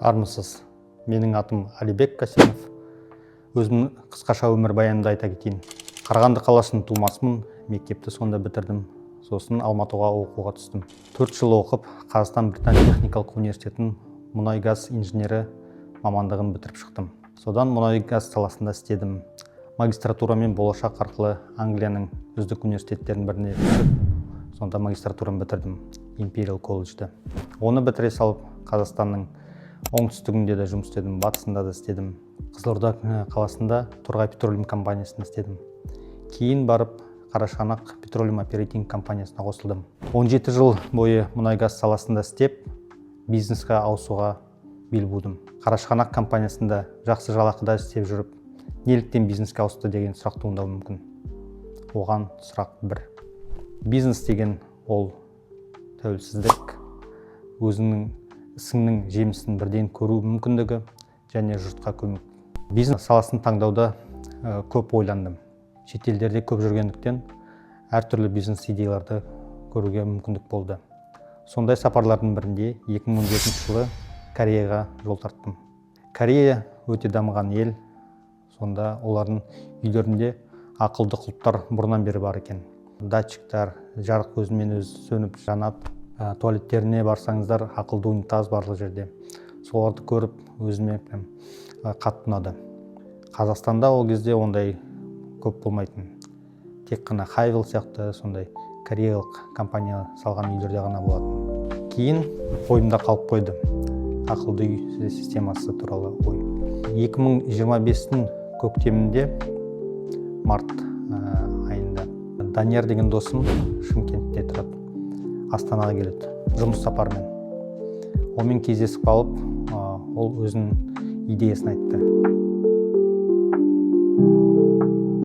Армысыз. Менің атым Алибек Касимов. Өзімнің қысқаша өмір баянымды айта кетейін. Қарағанды қаласының тумасымын, мектепті сонда бітірдім. Сосын Алматыға оқуға түстім. 4 жыл оқып, Қазақстан Британ техникалық университетінің мұнай-газ инженері мамандығын бітіріп шықтым. Содан мұнай-газ саласында істедім. Магистратурамен болашақ арқылы Англияның үздік университеттерінің біріне түсіп, сонда магистратураны бітірдім, Imperial колледжді. Оны бітіре салып, Қазақстанның оңтүстігінде де жұмыс істедім, батысында да істедім. Қызылорда қаласында Торғай петролиум компаниясында істедім. Кейін барып Қарашығанақ петролиум оперейтинг компаниясына қосылдым. 17 жыл бойы мұнай-газ саласында істеп, бизнеске ауысуға бел будым. Қарашығанақ компаниясында жақсы жалақыда істеп жүріп, неліктен бизнеске ауысты деген сұрақ туындауы мүмкін. Оған сұрақ бір. Бизнес деген ол тәуелсіздік, өзіңнің ісіңнің жемісін бірден көру мүмкіндігі және жұртқа көмек. Бизнес саласын таңдауда көп ойландым. Шетелдерде көп жүргендіктен әртүрлі бизнес идеяларды көруге мүмкіндік болды. Сондай сапарлардың бірінде 2017 жылы Кореяға жол тарттым. Корея өте дамыған ел, сонда олардың үйлерінде ақылды құлыптар бұрыннан бері бар екен. Датчиктар, жарық көзімен өзі сөніп жанады. Туалеттеріне барсаңыздар, ақылды унитаз барлық жерде. Соларды көріп, өзіме қатты ұнады. Қазақстанда ол кезде ондай көп болмайтын. Тек қана Хайвел сияқты сондай кореялық компания салған үйлерде ғана болатын. Кейін ойымда қалып қойды ақылды үй системасы туралы ой. 2025-тің көктемінде, март айында, Данияр деген досым Шымкентте тұрады. Астанаға келеді, жұмыс сапарымен. Онымен кездесіп қалып, ол өзінің идеясын айтты.